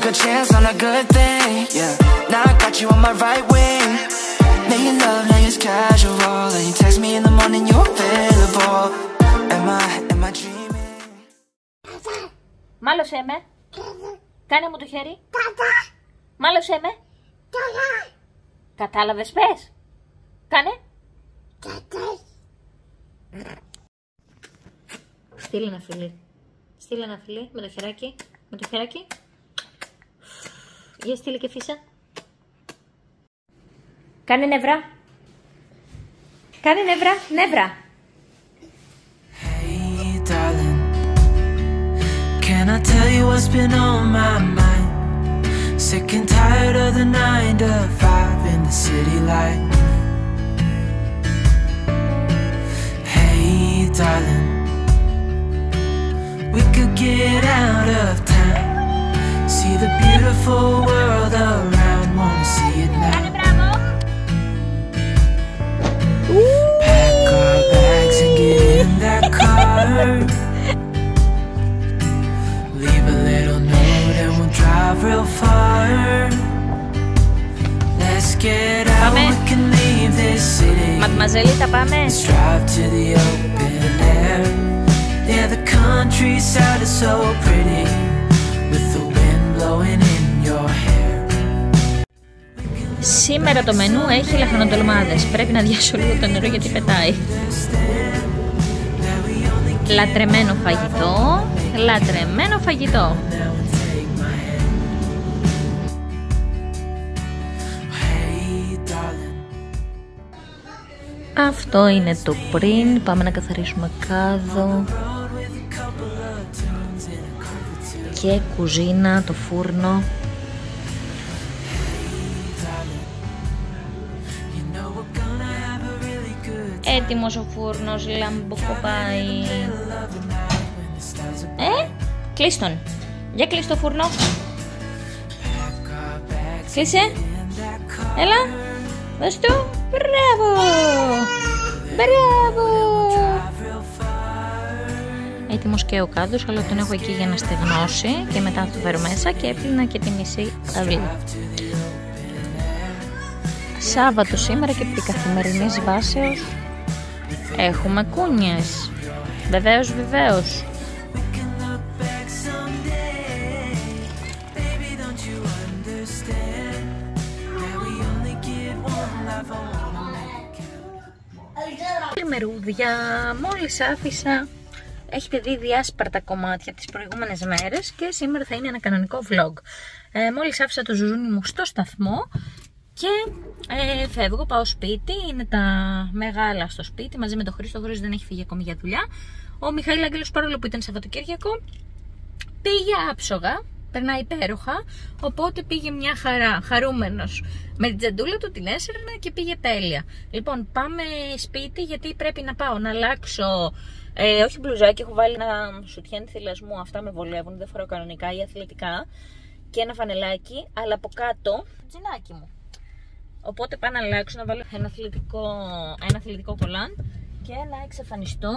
took a chance on a good thing, yeah. Now I got you on my right wing. Making love, now it's casual. And you text me in the morning, you're available. Am I dreaming? Μάλωσέ με. Κάνε μου το χέρι. Μάλωσέ με. Κατάλαβες, πες. Κάνε. Στείλε ένα φιλί. Στείλε ένα φιλί με το χεράκι. Με το χεράκι. Για στείλε και φύσα. Κάνε νευρά. Κάνε νευρά. Νευρά. Hey darling, can I tell you what's been on my mind? Sick and tired of the 9 to 5 in the city life. Hey darling, we could get out of town, see the beautiful world around, wanna see it now. Pack our bags and get in that car, leave a little note and we'll drive real far. Let's get out, we can leave this city. Μαδμαζέλη, θα πάμε. Let's drive to the open air. Yeah, the countryside is so pretty, with the wind blowing in your hair. Σήμερα το μενού έχει λαχανοτολμάδες. Πρέπει να διάσω λίγο το νερό γιατί πετάει. Λατρεμένο φαγητό. Λατρεμένο φαγητό. Αυτό είναι το πριν. Πάμε να καθαρίσουμε κάδο και κουζίνα, το φούρνο. Έτοιμος ο φούρνος, λαμποκοπάει. Κλείς τον. Για κλείς το φούρνο. Κλείσε. Έλα. Δώσ' του. Μπράβο. Μπράβο. Έτοιμος και ο κάδος, αλλά τον έχω εκεί για να στεγνώσει και μετά θα το φέρω μέσα και έπλυνα και τη μισή αυλή. Σάββατο σήμερα και επί καθημερινής βάσεως έχουμε κούνιες. Βεβαίως, βεβαίως. Μερούδια, μόλις άφησα. Έχετε δει διάσπαρτα κομμάτια τις προηγούμενες μέρες και σήμερα θα είναι ένα κανονικό vlog. Μόλις άφησα το ζουζούνι μου στο σταθμό και φεύγω, πάω σπίτι. Είναι τα μεγάλα στο σπίτι μαζί με τον Χρήστο. Ο Χρήστος δεν έχει φύγει ακόμη για δουλειά. Ο Μιχαήλ Άγγελος, παρόλο που ήταν Σαββατοκύριακο, πήγε άψογα. Περνάει υπέροχα, οπότε πήγε μια χαρά, χαρούμενος. Με την τζαντούλα του την έσαιρνα και πήγε τέλεια. Λοιπόν, πάμε σπίτι γιατί πρέπει να πάω να αλλάξω, όχι μπλουζάκι, έχω βάλει ένα σουτιέν θηλασμού, αυτά με βολεύουν, δεν φοράω κανονικά ή αθλητικά. Και ένα φανελάκι, αλλά από κάτω, τζινάκι μου. Οπότε πάω να αλλάξω, να βάλω ένα αθλητικό κολάν και να εξαφανιστώ.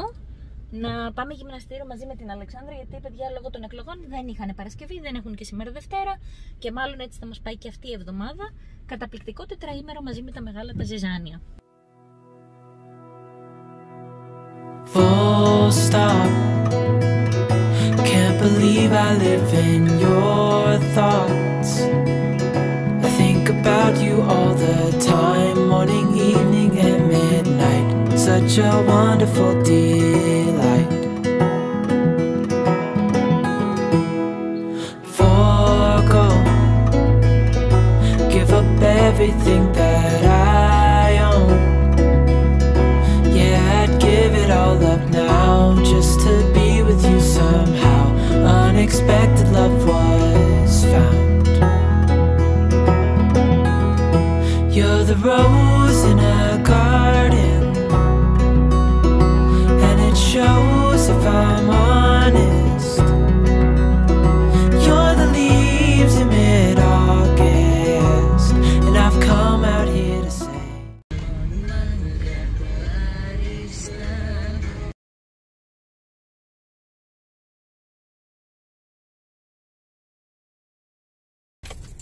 Να πάμε γυμναστήριο μαζί με την Αλεξάνδρα, γιατί παιδιά λόγω των εκλογών δεν είχαν Παρασκευή, δεν έχουν και σήμερα Δευτέρα και μάλλον έτσι θα μας πάει και αυτή η εβδομάδα. Καταπληκτικό τετραήμερο μαζί με τα μεγάλα τα ζυζάνια. Full stop. Can't believe I live in your thoughts. I think about you all the time, morning, evening and midnight. Such a wonderful delight. Forgo, give up everything that I own. Yeah, I'd give it all up now just to be with you somehow. Unexpected love was found. You're the rose in a garden, and it shows if I'm honest. You're the leaves in mid-August, and I've come out here to say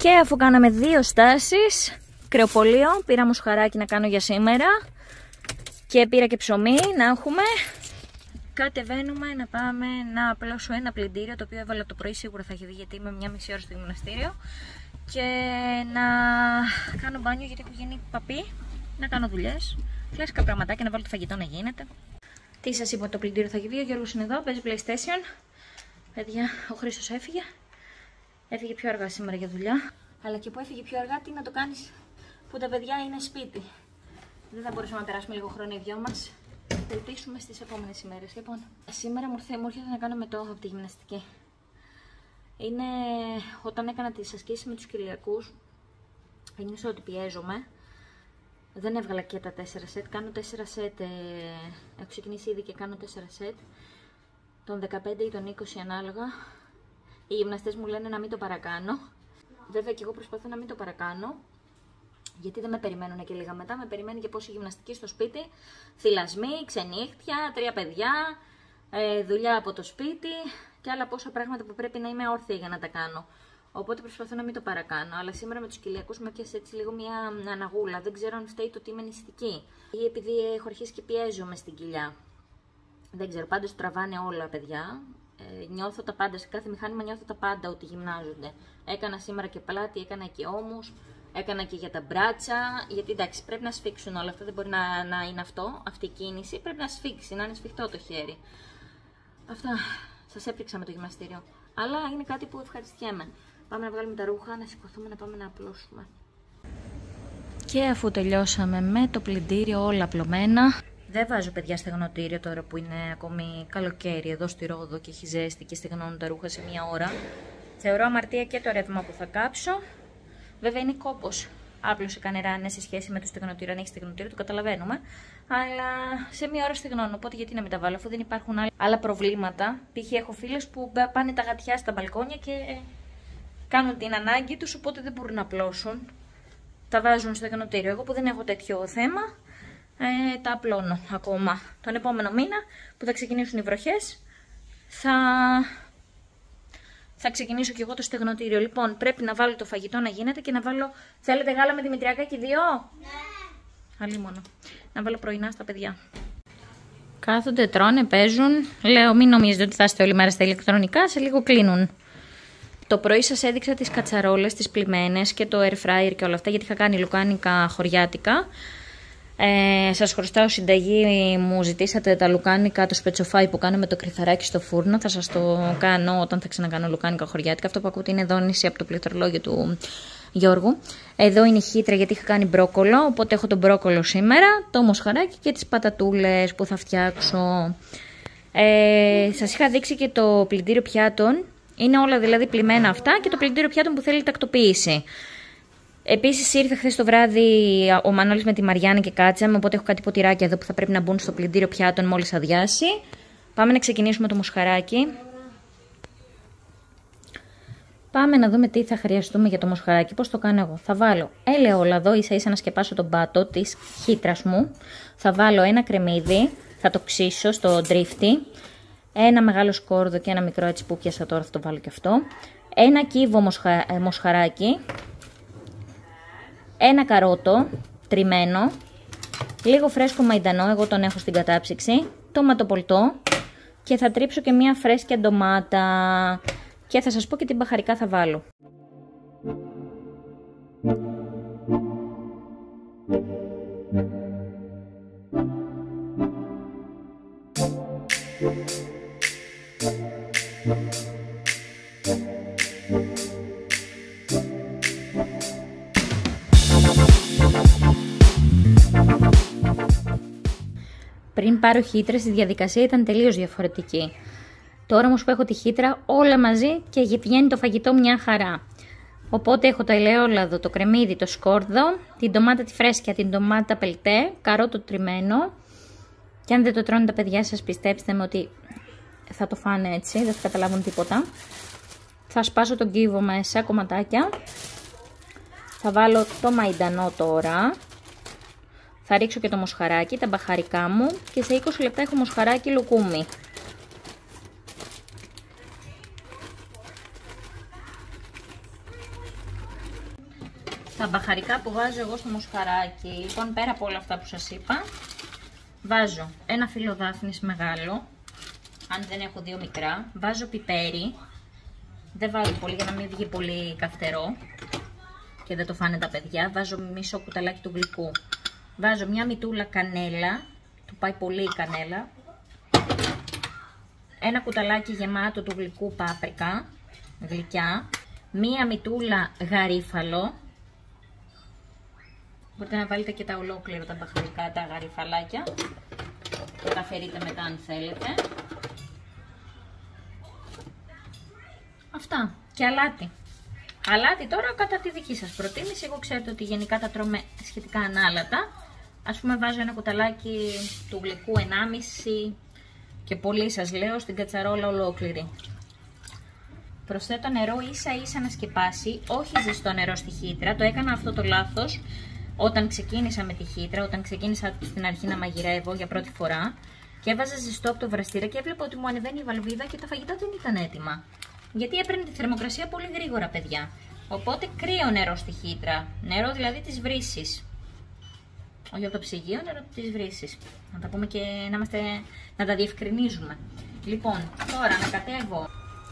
Και αφού κάναμε 2 στάσεις, κρεοπολείο, πήρα μοσχαράκι να κάνω για σήμερα και πήρα και ψωμί να έχουμε. Κατεβαίνουμε να πάμε να απλώσω ένα πλυντήριο, το οποίο έβαλα το πρωί, σίγουρα θα έχει δει γιατί είμαι 1,5 ώρα στο γυμναστήριο. Και να κάνω μπάνιο γιατί έχω γίνει παπί, να κάνω δουλειές, κλασικά πραγματάκια, να βάλω το φαγητό να γίνεται. Τι σας είπα, το πλυντήριο θα έχει δει, ο Γιώργος είναι εδώ, παίζει PlayStation. Παιδιά, ο Χρήστος έφυγε πιο αργά σήμερα για δουλειά. Αλλά και που έφυγε πιο αργά, τι να το κάνεις που τα παιδιά είναι σπίτι. Δεν θα μπορούσαμε να περάσουμε λίγο χρόνο οι δυο μας. Θα ελπίσουμε στις επόμενες ημέρες. Λοιπόν, σήμερα μου έρχεται να κάνω μετό από τη γυμναστική. Είναι όταν έκανα τις ασκήσεις με τους κοιλιακούς, ένιωσα ότι πιέζομαι. Δεν έβγαλα και τα 4 σετ, κάνω 4 σετ, έχω ξεκινήσει ήδη και κάνω 4 σετ, τον 15 ή τον 20 ανάλογα. Οι γυμναστές μου λένε να μην το παρακάνω. Βέβαια και εγώ προσπαθώ να μην το παρακάνω, γιατί δεν με περιμένουν και λίγα μετά, με περιμένει και πόση γυμναστική στο σπίτι, θυλασμοί, ξενύχτια, 3 παιδιά, δουλειά από το σπίτι και άλλα πόσα πράγματα που πρέπει να είμαι όρθια για να τα κάνω. Οπότε προσπαθώ να μην το παρακάνω. Αλλά σήμερα με τους κοιλιακούς με πιάσε έτσι λίγο μια αναγούλα. Δεν ξέρω αν φταίει το ότι είμαι νηστική ή επειδή έχω αρχίσει και πιέζομαι στην κοιλιά. Δεν ξέρω, πάντως τραβάνε όλα, παιδιά. Νιώθω τα πάντα, σε κάθε μηχάνημα νιώθω τα πάντα ότι γυμνάζονται. Έκανα σήμερα και πλάτη, έκανα και ώμους, έκανα και για τα μπράτσα. Γιατί εντάξει, πρέπει να σφίξουν όλα αυτά. Δεν μπορεί να είναι αυτή η κίνηση. Πρέπει να σφίξει, να είναι σφιχτό το χέρι. Αυτά σας έπληξα με το γυμναστήριο. Αλλά είναι κάτι που ευχαριστιέμαι. Πάμε να βγάλουμε τα ρούχα, να σηκωθούμε, να πάμε να απλώσουμε. Και αφού τελειώσαμε με το πλυντήριο όλα απλωμένα, δεν βάζω παιδιά στεγνοτήριο τώρα που είναι ακόμη καλοκαίρι εδώ στη Ρόδο και έχει ζέστη και στεγνώνουν τα ρούχα σε 1 ώρα. Θεωρώ αμαρτία και το ρεύμα που θα κάψω. Βέβαια είναι κόπος. Άπλωσε κανένα σε σχέση με το στεγνοτήριο. Αν έχει στεγνοτήριο, το καταλαβαίνουμε. Αλλά σε 1 ώρα στεγνώνω. Οπότε γιατί να μην τα βάλω, αφού δεν υπάρχουν άλλα προβλήματα. Π.χ. έχω φίλες που πάνε τα γατιά στα μπαλκόνια και κάνουν την ανάγκη τους, οπότε δεν μπορούν να απλώσουν. Τα βάζουν στο στεγνοτήριο. Εγώ που δεν έχω τέτοιο θέμα, τα απλώνω ακόμα. Τον επόμενο μήνα που θα ξεκινήσουν οι βροχές, θα ξεκινήσω και εγώ το στεγνοτήριο. Λοιπόν, πρέπει να βάλω το φαγητό να γίνεται και να βάλω. Θέλετε γάλα με δημητριακάκι 2? Ναι. Αλίμονο. Να βάλω πρωινά στα παιδιά. Κάθονται, τρώνε, παίζουν. Λέω, μην νομίζετε ότι θα είστε όλη μέρα στα ηλεκτρονικά, σε λίγο κλείνουν. Το πρωί σας έδειξα τις κατσαρόλες, τις πλυμμένες και το air fryer και όλα αυτά, γιατί είχα κάνει λουκάνικα χωριάτικα. Σας χρωστάω συνταγή, μου ζητήσατε τα λουκάνικα, το σπετσοφάι που κάνω με το κρυθαράκι στο φούρνο. Θα σας το κάνω όταν θα ξανακάνω λουκάνικα χωριάτικα. Αυτό που ακούτε είναι δόνηση από το πληκτρολόγιο του Γιώργου. Εδώ είναι η χύτρα γιατί είχα κάνει μπρόκολο, οπότε έχω το μπρόκολο σήμερα, το μοσχαράκι και τις πατατούλες που θα φτιάξω. Σας είχα δείξει και το πλυντήριο πιάτων. Είναι όλα δηλαδή πλυμμένα αυτά και το πλυντήριο πιάτων που θέλει τακτοποίηση. Επίσης ήρθε χθες το βράδυ ο Μανώλης με τη Μαριάννα και κάτσαμε, οπότε έχω κάτι ποτηράκια εδώ που θα πρέπει να μπουν στο πλυντήριο πιάτων μόλις αδειάσει. Πάμε να ξεκινήσουμε το μοσχαράκι. Πάμε να δούμε τι θα χρειαστούμε για το μοσχαράκι. Πώς το κάνω εγώ. Θα βάλω ελαιόλαδο, ίσα ίσα να σκεπάσω τον πάτο της χύτρας μου. Θα βάλω ένα κρεμμύδι, θα το ξύσω στο ντρίφτη. Ένα μεγάλο σκόρδο και ένα μικρό έτσι που πιάσα τώρα, θα το βάλω και αυτό. Ένα κύβο μοσχαράκι. Ένα καρότο τριμμένο. Λίγο φρέσκο μαϊντανό, εγώ τον έχω στην κατάψυξη. Τοματοπολτό. Και θα τρίψω και μια φρέσκια ντομάτα. Και θα σας πω και τι μπαχαρικά θα βάλω. Πριν πάρω χύτρες η διαδικασία ήταν τελείως διαφορετική. Τώρα όμως που έχω τη χύτρα όλα μαζί και βγαίνει το φαγητό μια χαρά. Οπότε έχω το ελαιόλαδο, το κρεμμύδι, το σκόρδο, την ντομάτα τη φρέσκια, την ντομάτα πελτέ, καρότο τριμμένο. Και αν δεν το τρώνε τα παιδιά σας, πιστέψτε με ότι θα το φάνε έτσι, δεν θα καταλάβουν τίποτα. Θα σπάσω τον κύβο μέσα, κομματάκια. Θα βάλω το μαϊντανό τώρα. Θα ρίξω και το μοσχαράκι, τα μπαχαρικά μου και σε 20 λεπτά έχω μοσχαράκι λουκούμι. τα μπαχαρικά που βάζω εγώ στο μοσχαράκι. Λοιπόν, πέρα από όλα αυτά που σας είπα, βάζω ένα φύλλο δάφνης μεγάλο, αν δεν έχω δύο μικρά. Βάζω πιπέρι, δεν βάζω πολύ για να μην βγει πολύ καυτερό και δεν το φάνε τα παιδιά. Βάζω μισό κουταλάκι του γλυκού. Βάζω μια μητούλα κανέλα, του πάει πολύ η κανέλα. Ένα κουταλάκι γεμάτο του γλυκού πάπρικα, γλυκιά. Μία μητούλα γαρίφαλο. Μπορείτε να βάλετε και τα ολόκληρα τα μπαχαρικά, τα γαρίφαλάκια. Και τα φερείτε μετά αν θέλετε. Αυτά. Και αλάτι. Αλάτι τώρα κατά τη δική σας προτίμηση. Εγώ ξέρετε ότι γενικά τα τρώμε σχετικά ανάλατα. Ας πούμε βάζω ένα κουταλάκι του γλυκού 1,5 και πολύ σας λέω στην κατσαρόλα ολόκληρη. Προσθέτω νερό ίσα ίσα να σκεπάσει, όχι ζεστό νερό στη χύτρα. Το έκανα αυτό το λάθος όταν ξεκίνησα με τη χύτρα, όταν ξεκίνησα στην αρχή να μαγειρεύω για πρώτη φορά. Και έβαζα ζεστό από το βραστήρα και έβλεπα ότι μου ανεβαίνει η βαλβίδα και τα φαγητά δεν ήταν έτοιμα. Γιατί έπαιρνε τη θερμοκρασία πολύ γρήγορα, παιδιά. Οπότε κρύο νερό στη χύτρα. Νερό δηλαδή της βρύσης. Όχι από το ψυγείο, νερό της βρύσης. Να τα πούμε και να τα διευκρινίζουμε. Λοιπόν, τώρα να κατέβω.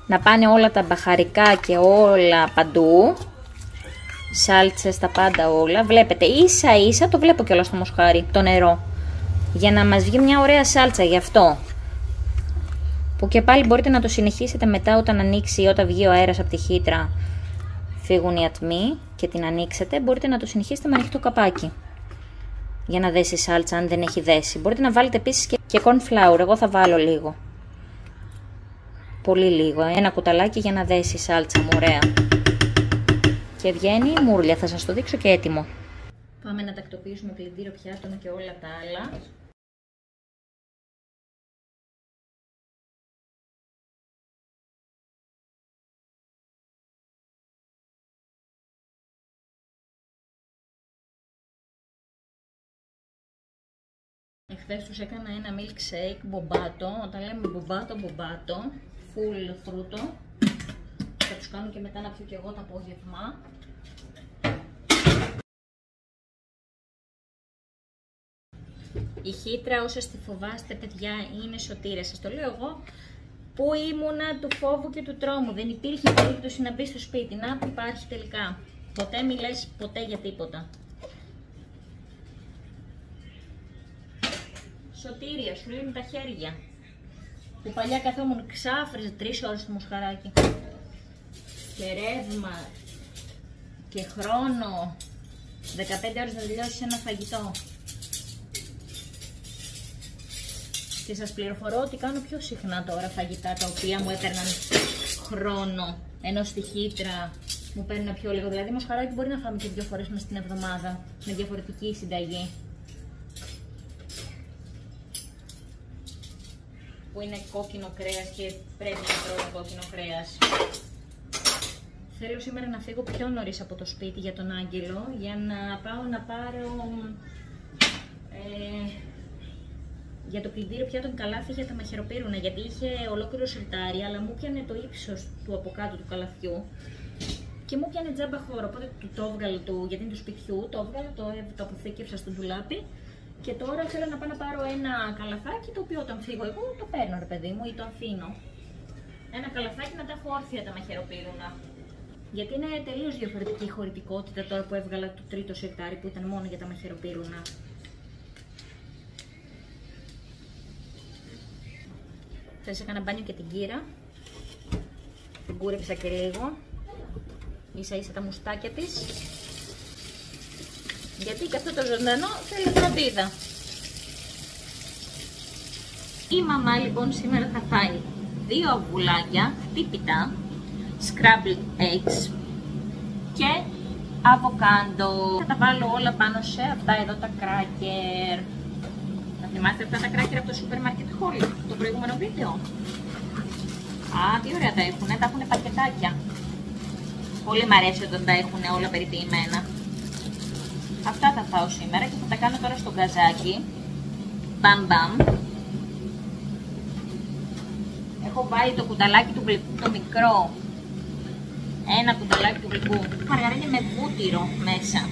Να πάνε όλα τα μπαχαρικά και όλα παντού. Σάλτσες, τα πάντα όλα. Βλέπετε, ίσα ίσα το βλέπω κιόλας στο μοσχάρι, το νερό. Για να μας βγει μια ωραία σάλτσα, γι' αυτό. Που και πάλι μπορείτε να το συνεχίσετε μετά όταν ανοίξει, όταν βγει ο αέρας από τη χύτρα, φύγουν οι ατμοί και την ανοίξετε. Μπορείτε να το συνεχίσετε με ανοιχτό καπάκι. Για να δέσει η σάλτσα, αν δεν έχει δέσει. Μπορείτε να βάλετε επίσης και corn flour. Εγώ θα βάλω λίγο. Πολύ λίγο. Ένα κουταλάκι για να δέσει η σάλτσα μου. Ωραία. Και βγαίνει μούρλια. Θα σας το δείξω και έτοιμο. Πάμε να τακτοποιήσουμε πλυντήριο πιάτων και όλα τα άλλα. Εχθές τους έκανα ένα milkshake μπομπάτο. Όταν λέμε μπομπάτο, full φρούτο. Θα τους κάνω και μετά να πιω και εγώ το απόγευμα. Η χύτρα, όσες τη φοβάστε παιδιά, είναι σωτήρια. Σας το λέω εγώ που ήμουνα του φόβου και του τρόμου. Δεν υπήρχε περίπτωση να μπει στο σπίτι. Να που υπάρχει τελικά. Ποτέ μη λες ποτέ για τίποτα. Σωτήρια, σου λύνουν τα χέρια. Που παλιά καθόμουν ξάφριζε 3 ώρες στο μοσχαράκι. Και ρεύμα και χρόνο. 15 ώρες να τελειώσει ένα φαγητό. Και σας πληροφορώ ότι κάνω πιο συχνά τώρα φαγητά τα οποία μου έπαιρναν χρόνο. Ενώ στη χύτρα μου παίρνει πιο λίγο. Δηλαδή μοσχαράκι μπορεί να φάμε και 2 φορές μες την εβδομάδα. Με διαφορετική συνταγή. Που είναι κόκκινο κρέας και πρέπει να τρώω κόκκινο κρέας. Θέλω σήμερα να φύγω πιο νωρίς από το σπίτι για τον Άγγελο για να πάω να πάρω για το πλυντήριο πιάτων καλάθι για τα μαχαιροπύρουνα, γιατί είχε ολόκληρο σιρτάρι, αλλά μου πιάνε το ύψος του από κάτω του καλαθιού και μου πιάνε τζάμπα χώρο, οπότε το έβγαλα γιατί είναι του σπιτιού, το έβγαλα, το αποθήκευσα στο ντουλάπι. Και τώρα θέλω να πάω να πάρω ένα καλαθάκι το οποίο όταν φύγω εγώ το παίρνω ρε παιδί μου ή το αφήνω. Ένα καλαθάκι να τα έχω όρθια τα μαχαιροπύρουνα. Γιατί είναι τελείως διαφορετική η χωρητικότητα τώρα που έβγαλα το τρίτο σιρτάρι που ήταν μόνο για τα μαχαιροπύρουνα. Θες έκανα μπάνιο και την κύρα. Την κούρεψα και λίγο. Ίσα ίσα τα μουστάκια της. Γιατί και αυτό το ζωντανό θέλει φροντίδα. Η μαμά λοιπόν σήμερα θα φάει 2 αυγουλάκια χτύπητα, scrambled eggs και αβοκάντο. Θα τα βάλω όλα πάνω σε αυτά εδώ τα κράκερ. Θα θυμάστε αυτά τα κράκερ από το Supermarket Haul, το προηγούμενο βίντεο. Α, τι ωραία τα έχουνε, τα έχουνε πακετάκια. Πολύ μ' αρέσει όταν τα έχουνε όλα περιποιημένα. Αυτά θα φάω σήμερα και θα τα κάνω τώρα στο γκαζάκι. Μπαμ μπαμ. Έχω βάλει το κουταλάκι του γλυκού το μικρό Ένα κουταλάκι του γλυκού. Μαργαρίνη με βούτυρο μέσα.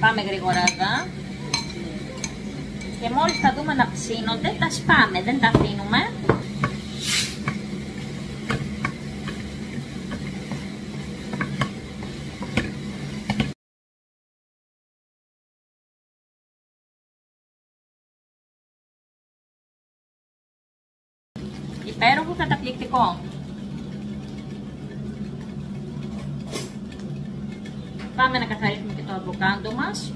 Πάμε γρήγορα. Και μόλις τα δούμε να ψήνονται, τα σπάμε, δεν τα αφήνουμε. Υπέροχο, καταπληκτικό. Πάμε να καθαρίσουμε και το αβοκάντο μας.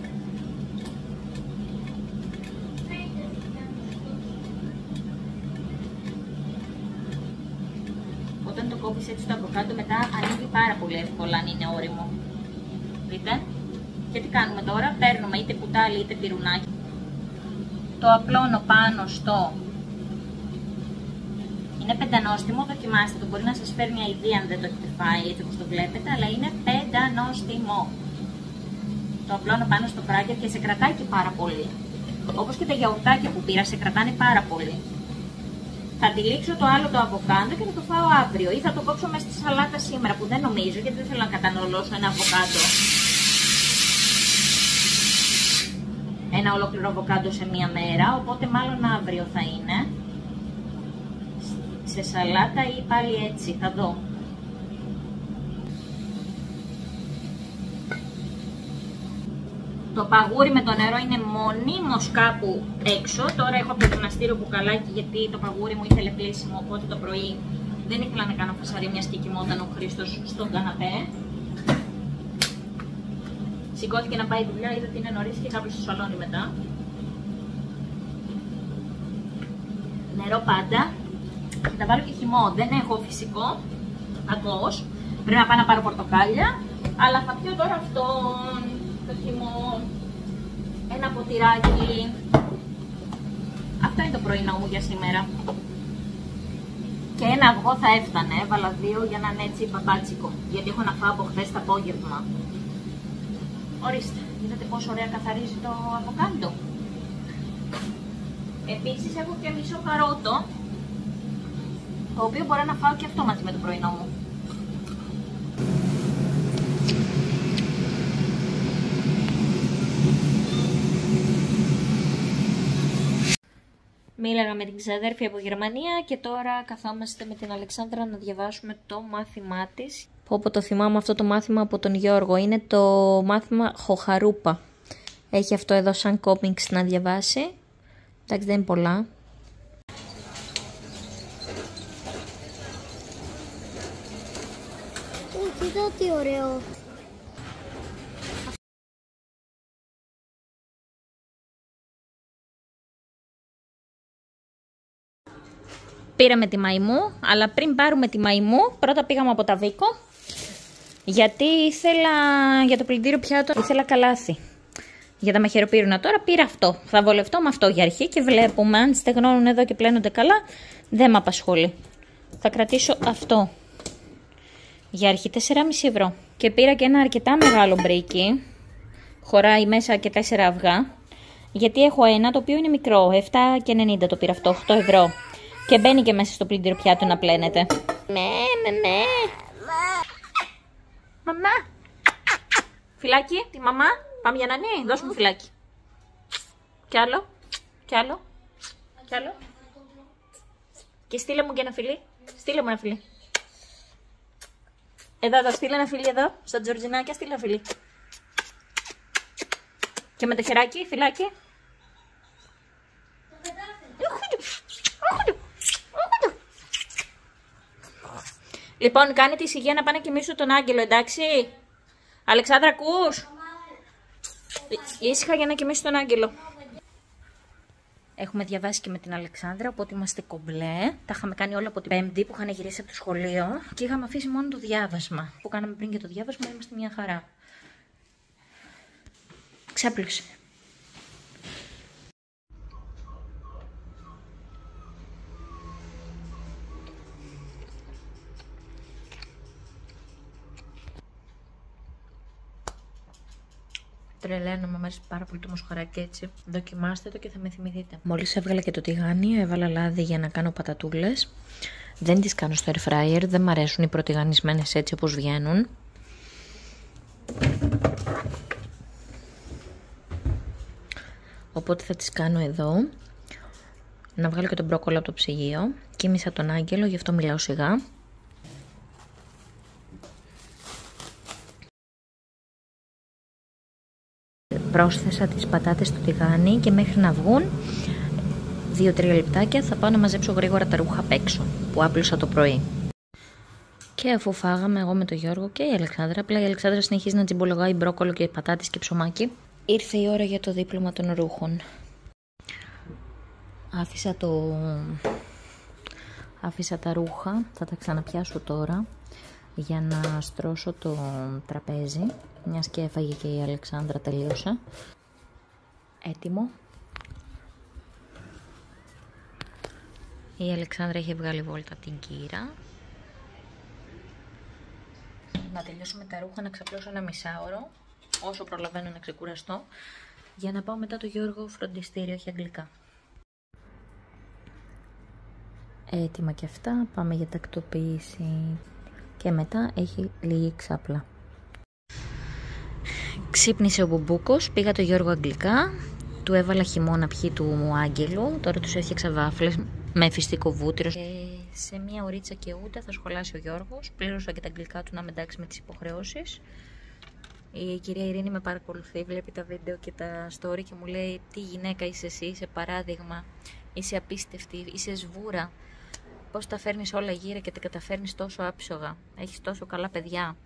Όταν το κόβεις έτσι το αβοκάντο, μετά ανοίγει πάρα πολύ εύκολα αν είναι ώριμο. Δείτε. Και τι κάνουμε τώρα, παίρνουμε είτε κουτάλι είτε πυρουνάκι. Το απλώνω πάνω στο... Είναι πεντανόστιμο, δοκιμάστε το, μπορεί να σας φέρει μια ιδέα αν δεν το έχετε φάει έτσι όπως το βλέπετε, αλλά είναι πεντανόστιμο. Το απλώνω πάνω στο κράκερ και σε κρατάει και πάρα πολύ. Όπως και τα γιαουρτάκια που πήρα, σε κρατάνε πάρα πολύ. Θα τυλίξω το άλλο το αβοκάντο και θα το φάω αύριο ή θα το κόψω μέσα στη σαλάτα σήμερα που δεν νομίζω γιατί δεν θέλω να καταναλώσω ένα αβοκάντο. Ένα ολόκληρο αβοκάντο σε μία μέρα, οπότε μάλλον αύριο θα είναι. Σε σαλάτα ή πάλι έτσι, θα δω. Το παγούρι με το νερό είναι μονίμως κάπου έξω. Τώρα έχω από το γυμναστήριο μπουκαλάκι γιατί το παγούρι μου ήθελε πλήσιμο, οπότε το πρωί δεν ήθελα να κάνω φασαρί μιας και κοιμόταν ο Χρήστος στον καναπέ. Σηκώθηκε να πάει δουλειά, είδα ότι είναι νωρίς και κάποιος στο σαλόνι μετά. Νερό πάντα. Και θα βάλω και χυμό. Δεν έχω φυσικό. Ακώς. Πρέπει να πάω να πάρω πορτοκάλια. Αλλά θα πιω τώρα αυτόν. Το χυμό. Ένα ποτηράκι. Αυτό είναι το πρωινό μου για σήμερα. Και ένα αυγό θα έφτανε. Έβαλα 2 για να είναι έτσι μπαμπάτσικο. Γιατί έχω να φάω από χθες το απόγευμα. Ορίστε. Είδατε πόσο ωραία καθαρίζει το αβοκάντο. Επίσης έχω και μισό καρότο. Το οποίο μπορώ να φάω και αυτό μαζί με το πρωινό μου. Μίλαγα με την ξαδέρφη από Γερμανία και τώρα καθόμαστε με την Αλεξάνδρα να διαβάσουμε το μάθημά της. Όπου το θυμάμαι αυτό το μάθημα από τον Γιώργο. Είναι το μάθημα Χοχαρούπα. Έχει αυτό εδώ σαν κόμιξ να διαβάσει. Εντάξει, δεν είναι πολλά. Κοίτα τι ωραίο. Πήραμε τη μαϊμού, αλλά πριν πάρουμε τη μαϊμού, πρώτα πήγαμε από τα Βίκο, γιατί ήθελα για το πλυντήριο πιάτο, ήθελα καλάθι. Για τα μαχαιροπύρουνα τώρα πήρα αυτό. Θα βολευτώ με αυτό για αρχή και βλέπουμε αν στεγνώνουν εδώ και πλένονται καλά, δεν με απασχολεί. Θα κρατήσω αυτό. Για αρχή 4,5 ευρώ. Και πήρα και ένα αρκετά μεγάλο μπρίκι. Χωράει μέσα και 4 αυγά. Γιατί έχω ένα το οποίο είναι μικρό. 7,90 το πήρα αυτό, 8 ευρώ. Και μπαίνει και μέσα στο πλυντήριο πιάτο να πλένεται. Ναι. Μαμά. Φυλάκι, τη μαμά. Πάμε για νανί, δώσ' μου φυλάκι. Κι άλλο. Και στείλε μου και ένα φιλί. Στείλε μου ένα φιλί. Εδώ, στείλε ένα φιλί εδώ. Στα Τζορτζινάκια, στείλε ένα φιλί. Και με το χεράκι, φυλάκι. Λοιπόν, κάνε τη ησυχία να πάνε να κοιμήσουν τον Άγγελο, εντάξει. Αλεξάνδρα, ακούς? Ήσυχα για να κοιμήσουν τον Άγγελο. Έχουμε διαβάσει και με την Αλεξάνδρα, οπότε είμαστε κομπλέ. Τα είχαμε κάνει όλα από την Πέμπτη που είχαν γυρίσει από το σχολείο και είχαμε αφήσει μόνο το διάβασμα. Που κάναμε πριν και το διάβασμα, είμαστε μια χαρά. Ξάπλωσε. Τρελαίνομαι, μου αρέσει πάρα πολύ το μοσχαράκι έτσι. Δοκιμάστε το και θα με θυμηθείτε. Μόλις έβγαλα και το τηγάνι, έβαλα λάδι για να κάνω πατατούλες. Δεν τις κάνω στο air fryer, δεν μ' αρέσουν οι πρωτιγανισμένες έτσι όπως βγαίνουν. Οπότε θα τις κάνω εδώ. Να βγάλω και τον μπρόκολο από το ψυγείο. Κοίμησα τον Άγγελο, γι' αυτό μιλάω σιγά. Πρόσθεσα τις πατάτες στο τηγάνι και μέχρι να βγουν 2-3 λεπτάκια θα πάω να μαζέψω γρήγορα τα ρούχα απ' έξω που άπλωσα το πρωί. Και αφού φάγαμε εγώ με τον Γιώργο και η Αλεξάνδρα, απλά η Αλεξάνδρα συνεχίζει να τσιμπολογάει μπρόκολο και πατάτες και ψωμάκι, ήρθε η ώρα για το δίπλωμα των ρούχων. Άφησα τα ρούχα, θα τα ξαναπιάσω τώρα για να στρώσω το τραπέζι, μιας και έφαγε και η Αλεξάνδρα, τελείωσε. Έτοιμο. Η Αλεξάνδρα έχει βγάλει βόλτα την κύρα. Να τελειώσω με τα ρούχα, να ξαπλώσω ένα μισάωρο, όσο προλαβαίνω να ξεκουραστώ, για να πάω μετά το Γιώργο φροντιστήριο, έχει αγγλικά. Έτοιμα και αυτά, πάμε για τακτοποίηση και μετά έχει λίγη ξάπλα. Ξύπνησε ο Μπουμπούκος, πήγα το Γιώργο αγγλικά, του έβαλα χειμώνα πιει του Άγγελου, τώρα τους έφτιαξα βάφλες με φιστικό βούτυρο. Σε μία ωρίτσα και ούτε θα σχολάσει ο Γιώργος, πλήρωσα και τα αγγλικά του να με εντάξει με τις υποχρεώσεις. Η κυρία Ειρήνη με παρακολουθεί, βλέπει τα βίντεο και τα story και μου λέει τι γυναίκα είσαι εσύ, είσαι παράδειγμα, είσαι απίστευτη, είσαι σβούρα. Πώς τα φέρνεις όλα γύρω και τα καταφέρνεις τόσο άψογα, έχεις τόσο καλά παιδιά.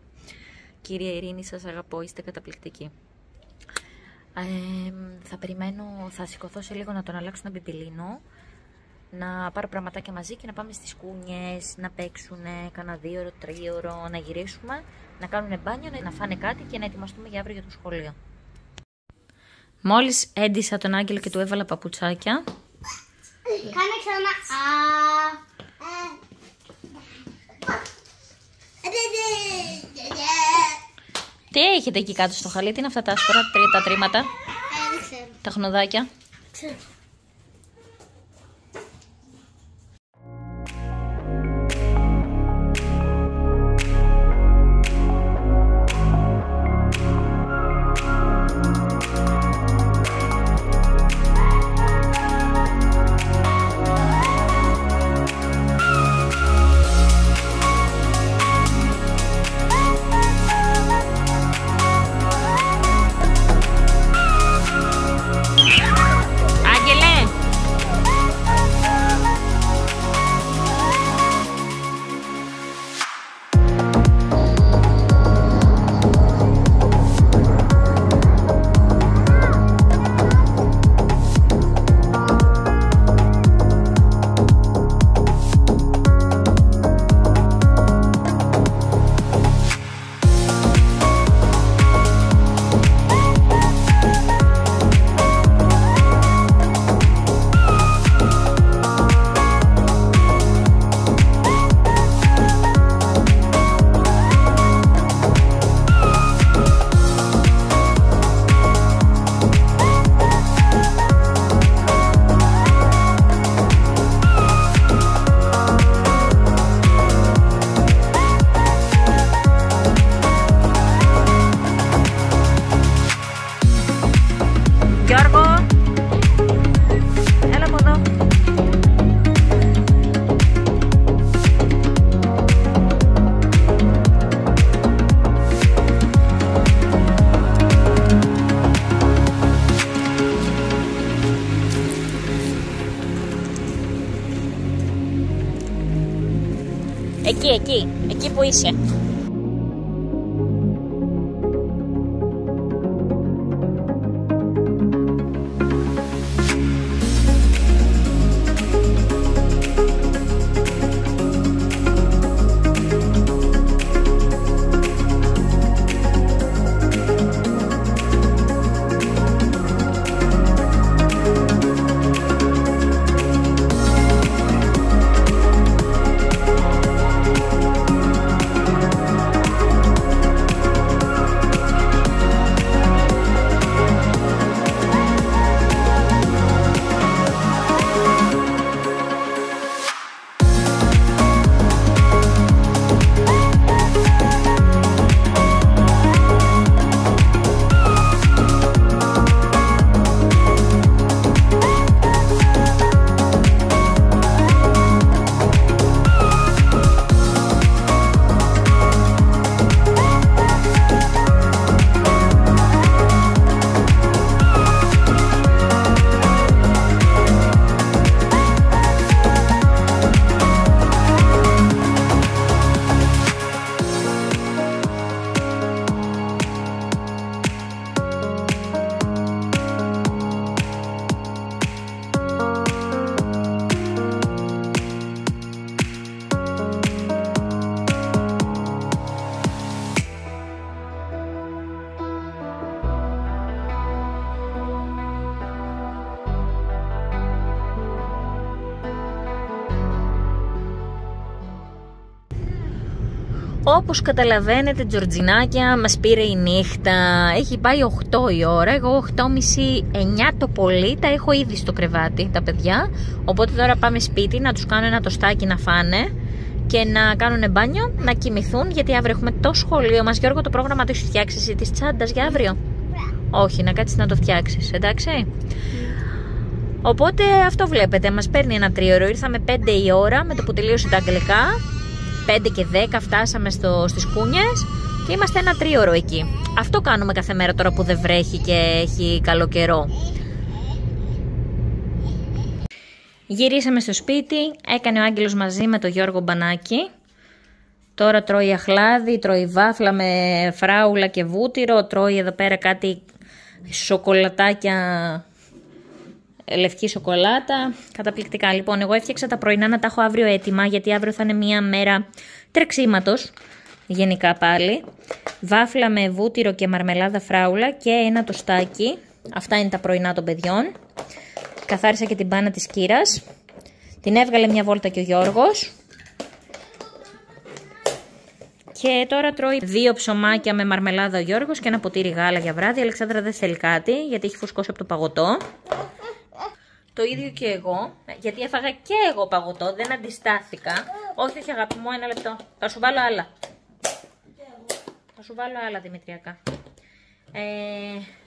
Κυρία Ειρήνη, σας αγαπώ, είστε καταπληκτικοί. Θα περιμένω, θα σηκωθώ σε λίγο να τον αλλάξω ένα μπιμπιλίνο, να πάρω πραγματάκια μαζί και να πάμε στις κούνιες, να παίξουνε κάνα 2-3 να γυρίσουμε, να κάνουνε μπάνιο, να φάνε κάτι και να ετοιμαστούμε για αύριο για το σχολείο. Μόλις έντυσα τον Άγγελο και του έβαλα παπουτσάκια. Κάνε ξανά. Τι έχετε εκεί κάτω στο χαλί, τι είναι αυτά τα άσπρα, τα τρίματα, Δεν ξέρω. τα χνοδάκια. Ξέρω. Εκεί που είσαι. Όπως καταλαβαίνετε, Τζορτζινάκια, μας πήρε η νύχτα. Έχει πάει 8 η ώρα. Εγώ 8:30, 9 το πολύ τα έχω ήδη στο κρεβάτι τα παιδιά. Οπότε τώρα πάμε σπίτι να τους κάνω ένα τοστάκι να φάνε και να κάνουν μπάνιο, να κοιμηθούν. Γιατί αύριο έχουμε το σχολείο μας. Γιώργο, το πρόγραμμα το έχεις φτιάξει εσύ της τσάντας για αύριο? Όχι, να κάτσεις να το φτιάξεις, εντάξει. Οπότε αυτό βλέπετε, μας παίρνει ένα τρίωρο. Ήρθαμε 5 η ώρα με το που τελείωσε τα αγγλικά. 5 και 10 φτάσαμε στις Κούνιες και είμαστε ένα τρίωρο εκεί. Αυτό κάνουμε κάθε μέρα τώρα που δεν βρέχει και έχει καλό καιρό. Γυρίσαμε στο σπίτι, έκανε ο Άγγελος μαζί με τον Γιώργο μπανάκι. Τώρα τρώει αχλάδι, τρώει βάφλα με φράουλα και βούτυρο, τρώει εδώ πέρα κάτι σοκολατάκια, λευκή σοκολάτα, καταπληκτικά. Λοιπόν, εγώ έφτιαξα τα πρωινά να τα έχω αύριο έτοιμα, γιατί αύριο θα είναι μια μέρα τρεξίματος, γενικά πάλι. Βάφλα με βούτυρο και μαρμελάδα φράουλα και ένα τοστάκι. Αυτά είναι τα πρωινά των παιδιών. Καθάρισα και την μπάνα της Κύρας. Την έβγαλε μια βόλτα και ο Γιώργος. Και τώρα τρώει 2 ψωμάκια με μαρμελάδα ο Γιώργος και ένα ποτήρι γάλα για βράδυ. Η Αλεξάνδρα δεν θέλει κάτι, γιατί έχει φουσκώσει από το παγωτό. Το ίδιο και εγώ, γιατί έφαγα και εγώ παγωτό, δεν αντιστάθηκα. Όχι, όχι αγάπη μου, ένα λεπτό. Θα σου βάλω άλλα. Θα σου βάλω άλλα, Δημητριακά.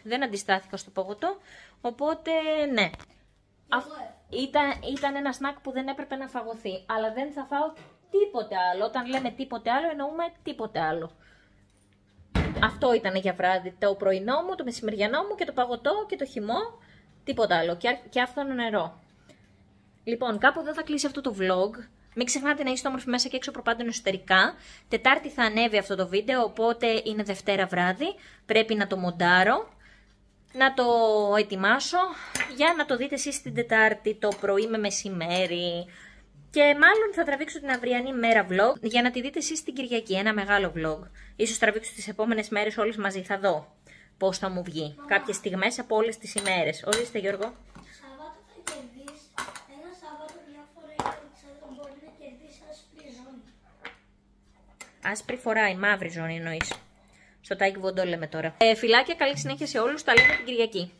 Δεν αντιστάθηκα στο παγωτό, οπότε ναι. Ήταν ένα σνακ που δεν έπρεπε να φαγωθεί, αλλά δεν θα φάω τίποτε άλλο. Όταν λέμε τίποτε άλλο, εννοούμε τίποτε άλλο. Αυτό ήταν για βράδυ, το πρωινό μου, το μεσημεριανό μου και το παγωτό και το χυμό. Τίποτα άλλο. Και άφθονο νερό. Λοιπόν, κάπου εδώ θα κλείσει αυτό το vlog. Μην ξεχνάτε να είστε όμορφοι μέσα και έξω προπάντων εσωτερικά. Τετάρτη θα ανέβει αυτό το βίντεο, οπότε είναι Δευτέρα βράδυ. Πρέπει να το μοντάρω, να το ετοιμάσω για να το δείτε εσείς την Τετάρτη το πρωί με μεσημέρι. Και μάλλον θα τραβήξω την αυριανή μέρα vlog για να τη δείτε εσείς την Κυριακή. Ένα μεγάλο vlog. Ίσως τραβήξω τις επόμενες μέρες όλες μαζί, θα δω πώς θα μου βγει. Κάποιες στιγμές από όλες τις ημέρες. Ορίστε, Γιώργο. Σάββατο θα κερδίσει. Ένα Σάββατο μια φορά η Αλεξάνδρα μπορεί να κερδίσει άσπρη ζώνη. Άσπρη φοράει, μαύρη ζώνη εννοείς. Στο Τάικ Βοντό λέμε τώρα. Φιλάκια, καλή συνέχεια σε όλους. Τα λέμε την Κυριακή.